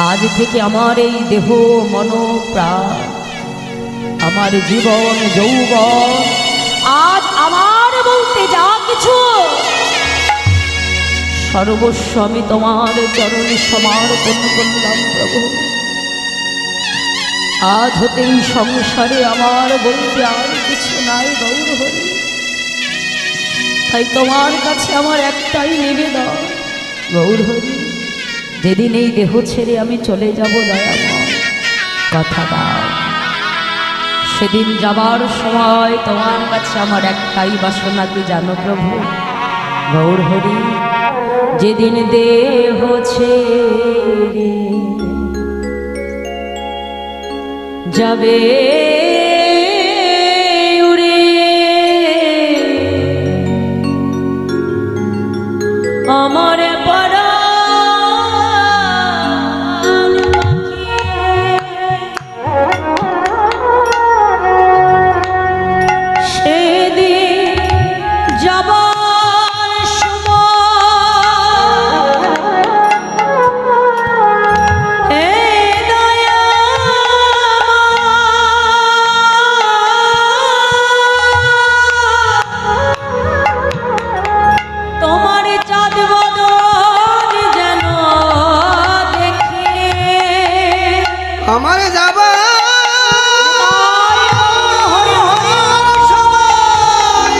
আজ থেকে আমার এই দেহ মন প্রাণ আমার জীবন যৌবন আজ আমার বলতে যা কিছু সর্বস্ব আমি তোমার চরণে সমর্পণ করলাম প্রভু। আজ হতে এই সংসারে আমার বলতে আর কিছু নাই গৌর হরি। তাই তোমার কাছে আমার একটাই নিবেদন গৌর হরি, যেদিন এই দেহ ছেড়ে আমি চলে যাব দয়াময় কথা দাও, সেদিন যাবার সময় তোমার কাছে আমার একটাই বাসনা কি জানো প্রভু গৌর হরি, যেদিন দেহ ছেড়ে যাবে উড়ে আমার পরাণ পাখি, সেদিন যাবার সময় হে দয়া তোমার চাঁদ বদন যেন দেখি আমার যাবা হরি হরি সময়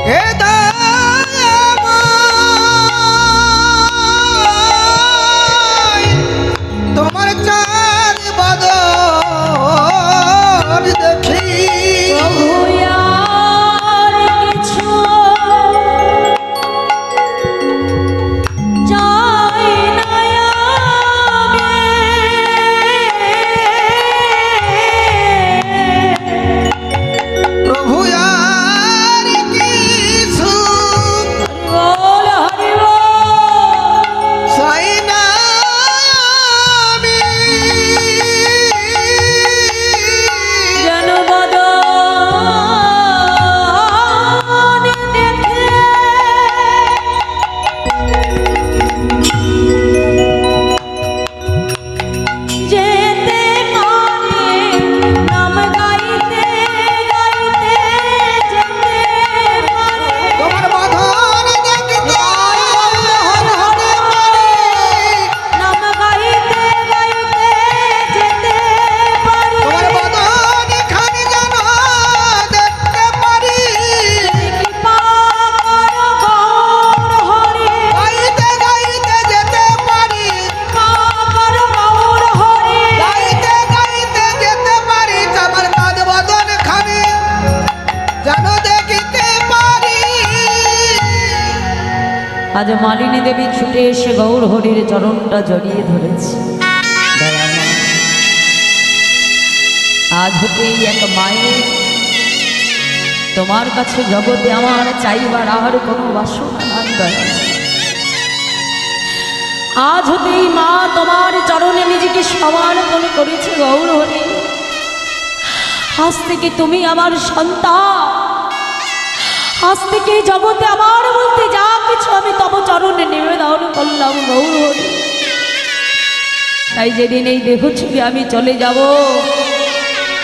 হে দয়াময়, তোমার চাঁদ বদন দেখি প্রভু আর কিছু চাই না প্রভু আর কিছু বল হরি চাই না আমি। যেন বদন দেখে যেতে পারে নাম গাইতে গাইতে যেতে পারে তোমার বাঁধন দেখতে নাম গাইতে গাইতে যেতে পারে তোমার বাঁধন খানি যেন দেখতে পারি, কৃপা করো গৌর হরি গাইতে গাইতে যেতে পারি, কৃপা করো গৌর হরি গাইতে গাইতে যেতে পারি, আমার কাঁধ বাঁধন খানি যেন দেখিতে পারি। আজ মালিনী দেবী ছুটে এসে গৌর হরির চরণটা জড়িয়ে ধরেছে। দয়াময়, আজ হতেই এক মায়ের তোমার কাছে জগতে আমার চাইবার আর কোনো বাসনা নাই দয়াময়। আজ হতেই মা তোমার চরণে নিজেকে সমর্পণ করেছে গৌর হরি। আজ থেকে তুমি আমার সন্তান, আজ থেকে জগতে আমার বলতে যা কিছু আমি তব চরণে নিবেদন করলাম গৌর হরি। তাই যেদিন এই দেহ ছেড়ে আমি চলে যাব,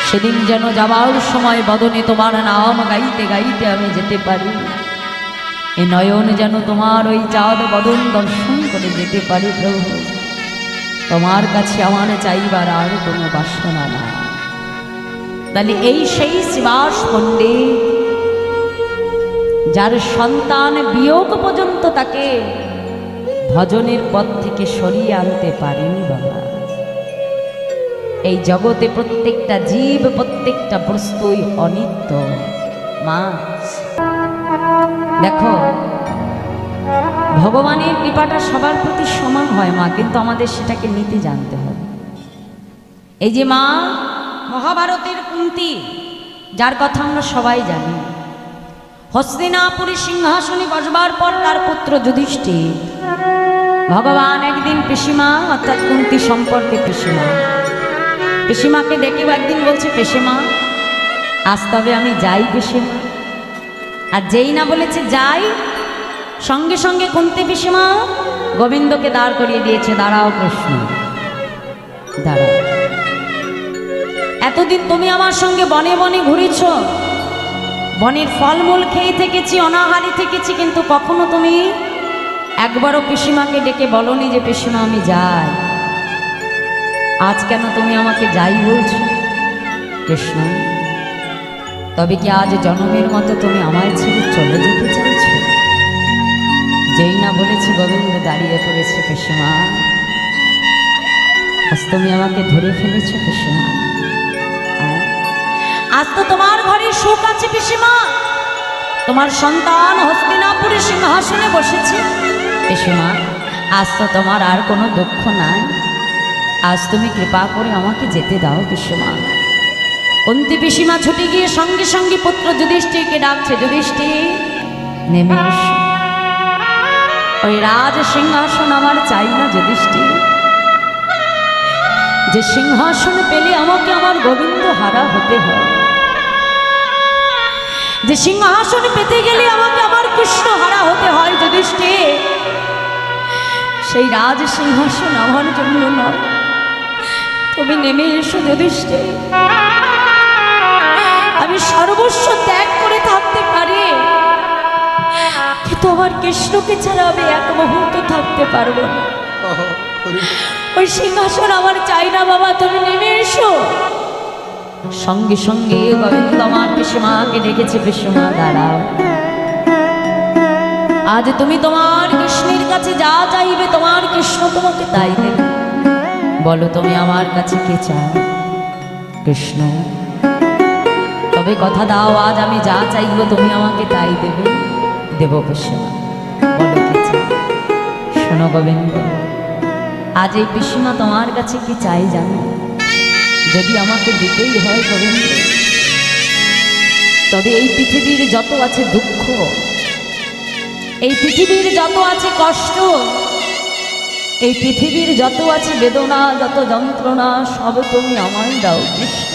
সেদিন যেন যাবার সময় বদনে তোমার নাম গাইতে গাইতে আমি যেতে পারি। এ নয়ন যেন তোমার ওই চাঁদ বদন দর্শন করে যেতে পারি প্রভু। তোমার কাছে আমার চাইবার আর কোনো বাসনা না। তাহলে এই সেই শ্রীবাস পণ্ডিত যার সন্তান বিয়োগ পর্যন্ত তাকে ভজনের পথ থেকে সরিয়ে আনতে পারেনি বাবা। এই জগতে প্রত্যেকটা জীব প্রত্যেকটা বস্তুই অনিত্য মা। দেখো ভগবানের কৃপাটা সবার প্রতি সমান হয় মা, কিন্তু আমাদের সেটাকে নিতে জানতে হবে। এই যে মা মহাভারতের কুন্তী, যার কথা আমরা সবাই জানি, হস্তিনাপুরে সিংহাসনে বসবার পর তার পুত্র যুধিষ্ঠির ভগবান একদিন পিসিমা অর্থাৎ কুন্তী সম্পর্কে পিসিমাকে ডেকে একদিন বলছে, পিসিমা আজ তবে আমি যাই পিসিমা। আর যেই না বলেছে যাই, সঙ্গে সঙ্গে কুন্তি পিসিমা গোবিন্দকে দাঁড় করিয়ে দিয়েছে। দাঁড়াও কৃষ্ণ, দাঁড়াও। এতদিন তুমি আমার সঙ্গে বনে বনে ঘুরেছ, বনের ফলমূল খেয়ে থেকেছি, অনাহারি থেকেছি, কিন্তু কখনো তুমি একবারও পিসিমাকে ডেকে বলনি যে পিসিমা আমি যাই। আজ কেন তুমি আমাকে যাই বলছো কৃষ্ণ? তবে কি আজ জনমের মতো তুমি আমায় ছেড়ে চলে যেতে চাইছো? যেই না বলেছি গোবিন্দ দাঁড়িয়ে পড়েছে। পিসিমা, আজ তুমি আমাকে ধরে ফেলেছো পিসিমা। আজ তো তোমার ঘরে সুখ আছে পিসিমা, তোমার সন্তান হস্তিনাপুরের সিংহাসনে বসেছে পিসিমা। আজ তো তোমার আর কোনো দুঃখ নাই। আজ তুমি কৃপা করে আমাকে যেতে দাও পিসিমা। কুন্তি পিসিমা ছুটে গিয়ে সঙ্গে সঙ্গে পুত্র যুধিষ্ঠিরকে ডাকছে। যুধিষ্ঠির, নেমে এসো। ওই রাজ সিংহাসন আমার চাই না যুধিষ্ঠির। যে সিংহাসন পেলে আমাকে আমার গোবিন্দ হারা হতে হয়, যে সিংহাসন পেতে গেলে আমাকে আমার কৃষ্ণ হারা হতে হয় যুধিষ্ঠির, সেই রাজ সিংহাসন আমার জন্য নয়। তুমি নেমে এসো যুধিষ্ঠির। আমি সর্বস্ব ত্যাগ করে থাকতে পারি, কিন্তু আমার কৃষ্ণকে ছাড়া আমি এক মুহূর্ত থাকতে পারবো না। ওই সিংহাসন আমার চাই না বাবা, তুমি নেমে এসো। সঙ্গে সঙ্গে গোবিন্দ আমার পিসিমাকে ডেকেছে। পিসিমা দাঁড়াও, আজ তুমি তোমার কৃষ্ণের কাছে যা চাইবে তোমার কৃষ্ণ তোমাকে তাই দেবে। বলো তুমি আমার কাছে কে চাও কৃষ্ণ? তবে কথা দাও, আজ আমি যা চাইবো তুমি আমাকে তাই দেবে। দেব পিসিমা, বলো কি চাই? শোনো গোবিন্দ, আজ এই পিসিমা তোমার কাছে কি চাই জানো? যদি আমাকে দিতেই হয় গোবিন্দ, তবে এই পৃথিবীর যত আছে দুঃখ, এই পৃথিবীর যত আছে কষ্ট, এই পৃথিবীর যত আছে বেদনা, যত যন্ত্রণা, সব তুমি আমায় দাও কৃষ্ণ।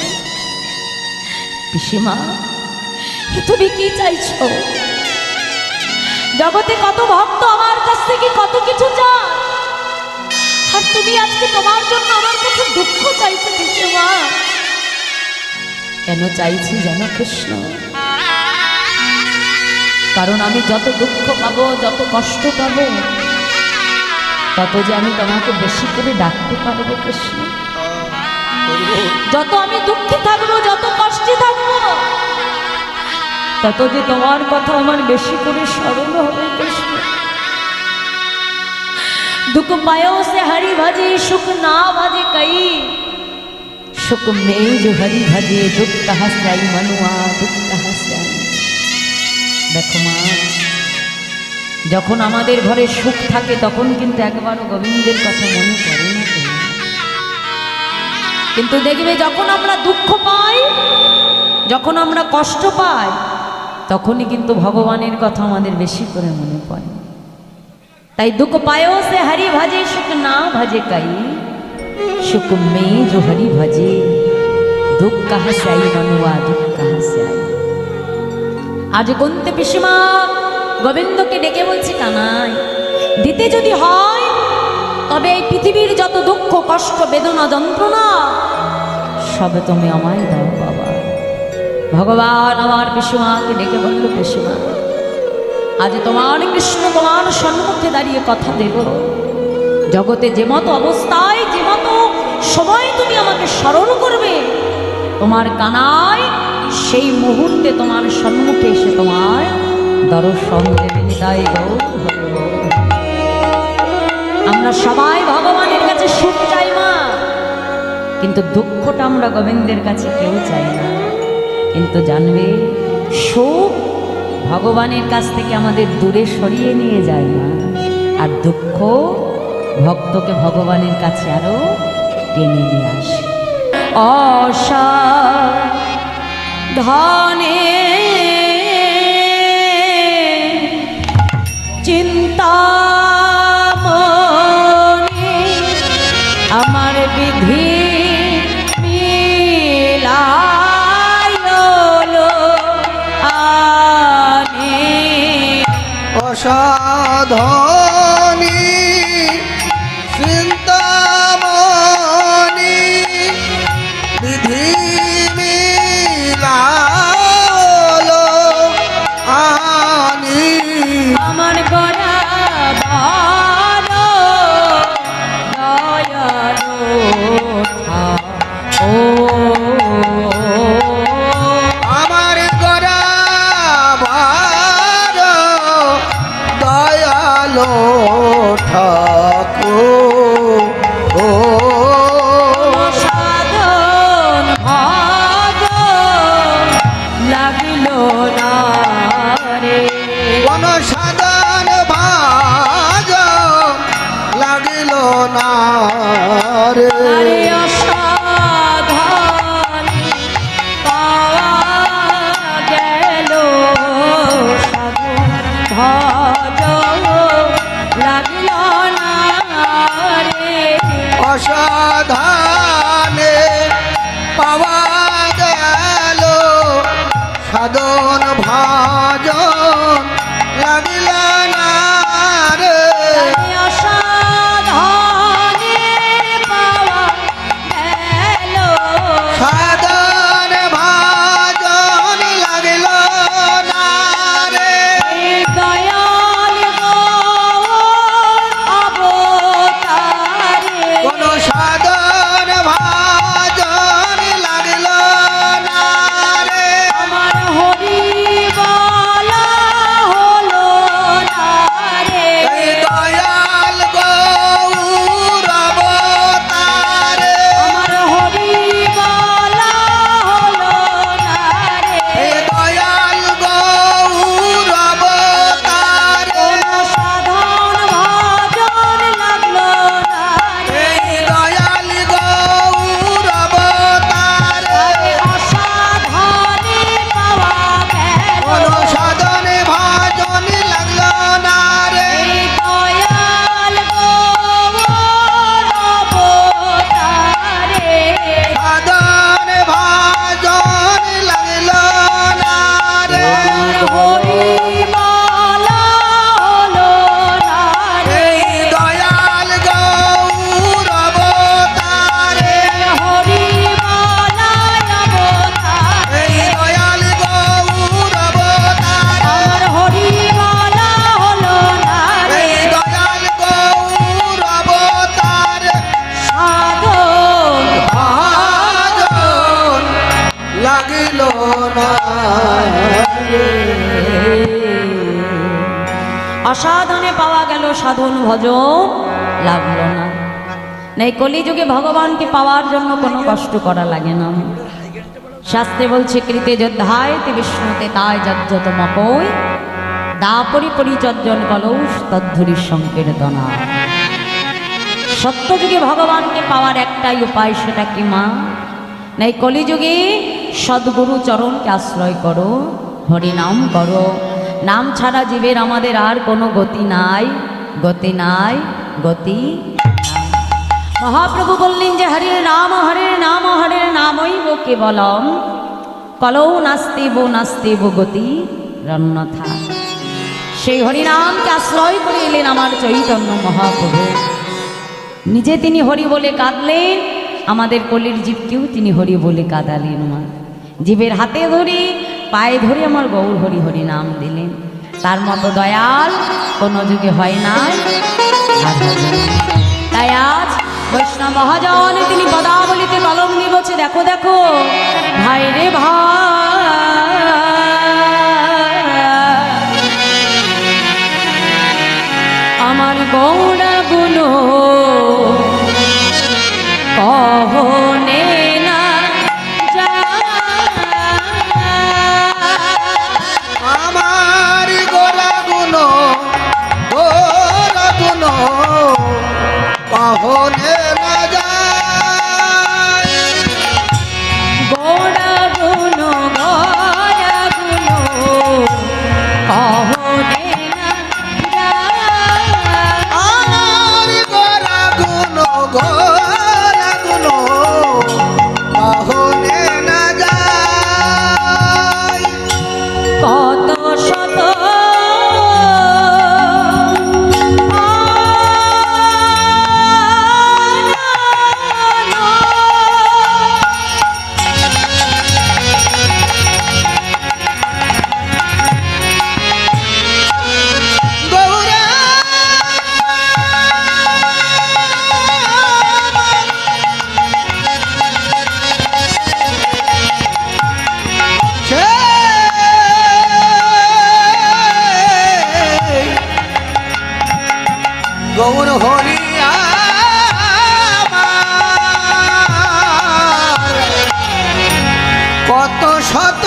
পিসিমা, তুমি কি চাইছো? জগতে কত ভক্ত আমার কাছ থেকে কত কিছু চায়, আর তুমি আজকে তোমার জন্য আমার কাছে দুঃখ চাইছো পিসিমা। কেন চাইছি জানো কৃষ্ণ? কারণ আমি যত দুঃখ পাবো, যত কষ্ট পাবো, তত যে আমি তোমাকে বেশি করে ডাকতে পারবো কৃষ্ণ। যত আমি দুঃখে থাকবো, যত কষ্টে থাকবো, তত যে তোমার কথা আমার বেশি করে স্মরণ হবে কৃষ্ণ। दुख पायो से हरि भजे, सुख ना भजे कई, सुख में जो हरि भजे, दुख कहाँ से आई मनुआ, दुख कहाँ से आई। देखो মা, যখন আমাদের ঘরে সুখ থাকে তখন কিন্তু একবারও গোবিন্দের কথা মনে পড়ে না। কিন্তু দেখবে যখন আমরা দুঃখ পাই, যখন আমরা কষ্ট পাই, তখনই কিন্তু ভগবানের কথা আমাদের বেশি করে মনে পড়ে। তাই দুঃখ পায়ো সে হরি ভজে, সুখ না ভজে কাই, সুখ মে जो हरि भजे, दुख कहाँ से आई मनुआ, दुख कहाँ से आई। আজ কুন্তি পিসিমা গোবিন্দকে ডেকে বলছে, কানাই দিতে যদি হয় তবে এই পৃথিবীর যত দুঃখ কষ্ট বেদনা যন্ত্রণা সব তুমি আমায় দাও বাবা। ভগবান আমার পিসিমাকে ডেকে বলল, পিসিমা আজ তোমার কৃষ্ণ তোমার সম্মুখে দাঁড়িয়ে কথা দেব, জগতে যে মতো অবস্থায় যে মতো সময় তুমি আমাকে স্মরণ করবে, তোমার কানাই সেই মুহূর্তে তোমার সম্মুখে এসে তোমার দর্শন দেবে। নিতাই গৌর হরি বল। আমরা সবাই ভগবানের কাছে সুখ চাই মা, কিন্তু দুঃখটা আমরা গোবিন্দের কাছে কেউ চাই না। কিন্তু জানবে, সুখ ভগবানের কাছ থেকে আমাদের দূরে সরিয়ে নিয়ে যায় না, আর দুঃখ ভক্তকে ভগবানের কাছে আরো টেনে নিয়ে আসে। অসাধনে চিন্তা মনে আমার বিধি সাধনী চিন্তামণি বিধি মিলালো আনি আমার গড়া ভালো দয়ালো ও আমার গড়া ভার দয়ালো ঠাকুর ও সাধন ভাগ লাগলো না রে কোন সাধন ভাগ লাগিল না রে আরে অসাধন পাওয়া গেল সাধন ভাগ লাগলো না রে অসাধানে পাওয়া গেল সাধন ভাজন লাগিল না রে অসাধনে পাওয়া গেল সাধন ভাজন লাগিল না রে দয়াল অবতারে কোন সাধন ভাজন লাগিল না রে আমার হরি বলা হলো না রে এই দয়াল গৌর অবতারে আমার হরি বলা হলো না রে এই দয়াল গৌর অবতারে কোন সাধন ভজন লাগলো না রে এই দয়াল গৌর অবতারে অসাধনে পাওয়া গেল কোন সাধনে ভাজন লাগলো না রে দয়াল গৌর অবতারে সাধন ভাজন লাগলো না রে হরি বলা হলো না রে এই দয়াল গৌর অবতারে হরি বলা অবতারে এই দয়াল গৌর অবতারে আমার হরি বলা হলো না রে এই দয়াল গৌর অবতারে সাধন ভাজন লাগিল না রে। অসাধনে পাওয়া গেল সাধন ভজন লাগলো না এই কলিযুগে ভগবানকে পাওয়ার জন্য কোনো কষ্ট করা লাগে না শাস্ত্রে বলছে কৃতে যোদ্ধায় তে বিষ্ণুতে তাই যজ্জত মকই দাপরি পরিচর্যন কলৌষ তদ্ধুরি সংকীর্তনা সত্যযুগে ভগবানকে পাওয়ার একটাই উপায়, সেটা কি মা? এই কলিযুগে সদ্গুরু চরণকে আশ্রয় করো, হরিনাম করো। নাম ছাড়া জীবের আমাদের আর কোনো গতি নাই, গতি নাই, গতি নাই। মহাপ্রভু বললেন যে হরির নাম হরির নাম হরির নামৈব কেবলম কলৌ নাস্তিব নাস্তিব গতি রন্যথা। সেই হরিনামকে আশ্রয় করে এলেন আমার চৈতন্য মহাপ্রভু। নিজে তিনি হরি বলে কাঁদলেন, আমাদের কলির জীবকেও তিনি হরি বলে কাঁদালেন। মা জীবের হাতে ধরি পায়ে ধরে আমার গৌর হরি হরি নাম দিলেন। তার মতো দয়াল কোনো যুগে হয় নাই, আর হবে না। তাই আজ বৈষ্ণব মহাজন তিনি পদাবলিতে কলম নিয়ে বলছে, দেখো দেখো ভাই রে ভাই, আমার গৌড়া গুলো কহনে না আমার গোরা গুণ কহনে না যায়। গৌড়া গুলো কহনে না আমার গোরা গুণ গৌর হরি আমার কত শত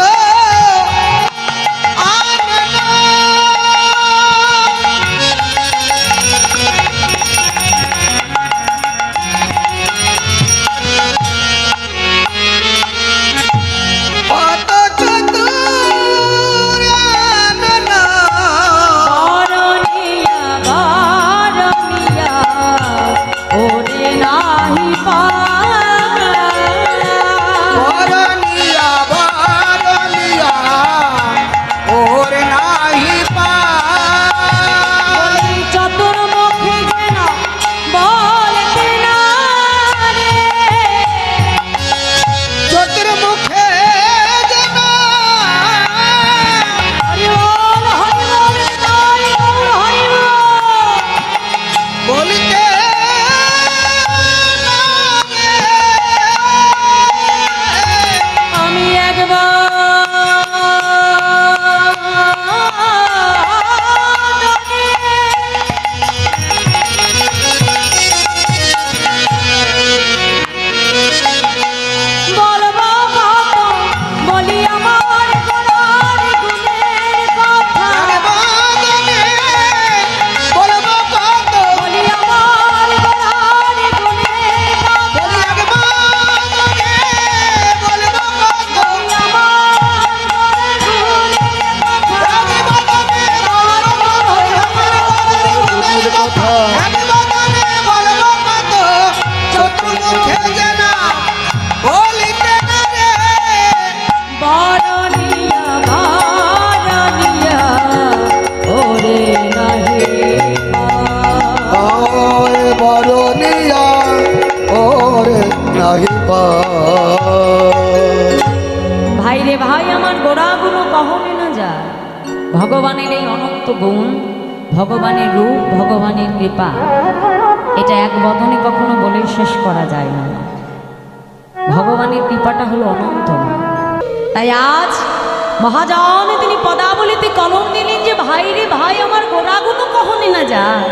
ভাই রে ভাই আমার গোড়াগুলো কখনো না যায়। ভগবানের এই অনন্ত গুণ, ভগবানের রূপ, ভগবানের কৃপা, এটা এক বদনে কখনো বলে শেষ করা যায় না। ভগবানের কৃপাটা হলো অনন্ত। তাই আজ মহাজন তিনি পদাবলিতে কলম দিলেন যে ভাই রে ভাই আমার গোড়াগুলো কখনো না যায়।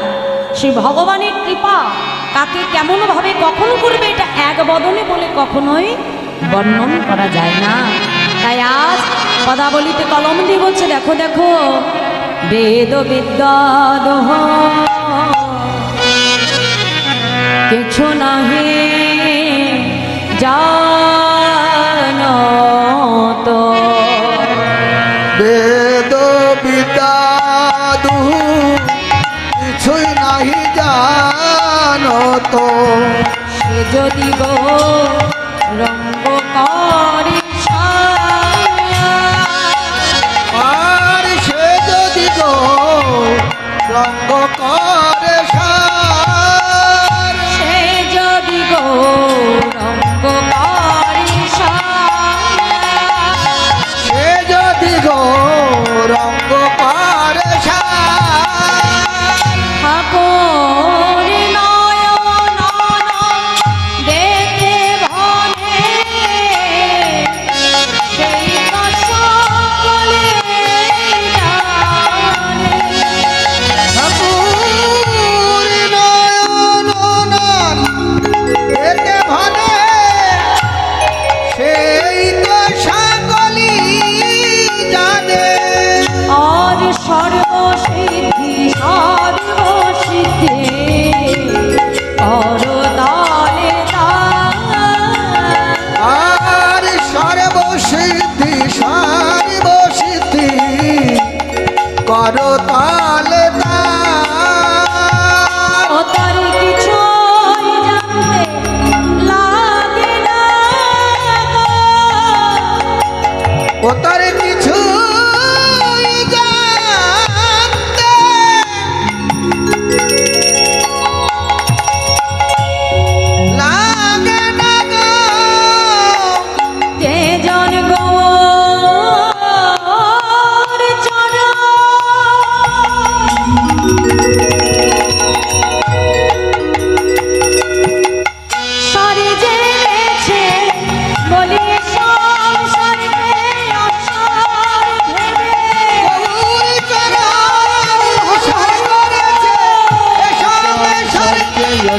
সেই ভগবানের কৃপা কাকে কেমনভাবে কখন করবে এটা এক বদনে বলে কখনোই বর্ণন করা যায় না। তাই আজ পদাবলিতে কলম দিয়ে বলছে দেখো দেখো বেদ বিদ্যা দোহ কিছু নাহি জানো তো, বেদ বিদ্যা দুহু কিছুই নাহি জানো তো, সে যদি গো রঙ্গ করি আর সে যদি গো রঙ্গ করে সার, সে যদি গো রঙ্গ করি সে যদি গো রঙ্গ করে সার, ঠাকুর নয়ন দেখে ভনে সেই সকলে জানে। ঠাকুর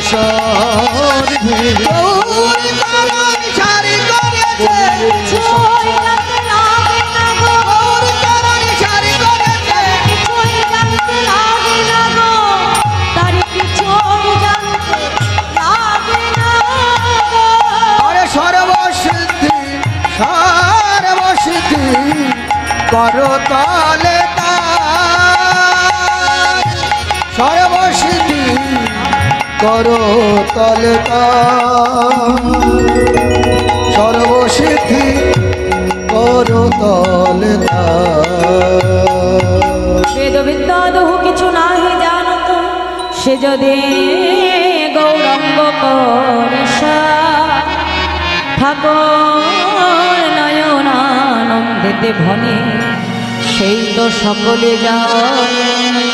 সর্বে গৌর চরণ সারি করেছে কিছুই জানতে লাগে না গো, গৌর চরণ সারি করেছে কিছুই জানতে লাগে না গো, তার কিছুই জানতে লাগে না গো। আরে সর্বসিদ্ধি সর্বসিদ্ধি করো তলে তার সর্বসিদ্ধি করো তলে তার সর্বসিদ্ধি করো তলে তার বেদ বিদ্যা দহু কিছু নাহি জানত, সে যদি গৌরঙ্গ করিসা ঠাকুর নয়নানন্দেতে ভনে, সেই তো সকলে জানে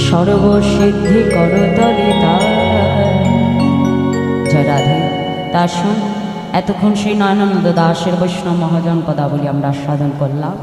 সর্বসিদ্ধি করতলে তার। জয় রাধে। তা শুন, এতক্ষণ সেই নয়নানন্দ দাসের বৈষ্ণব মহাজন পদাবলী আমরা সাধন করলাম।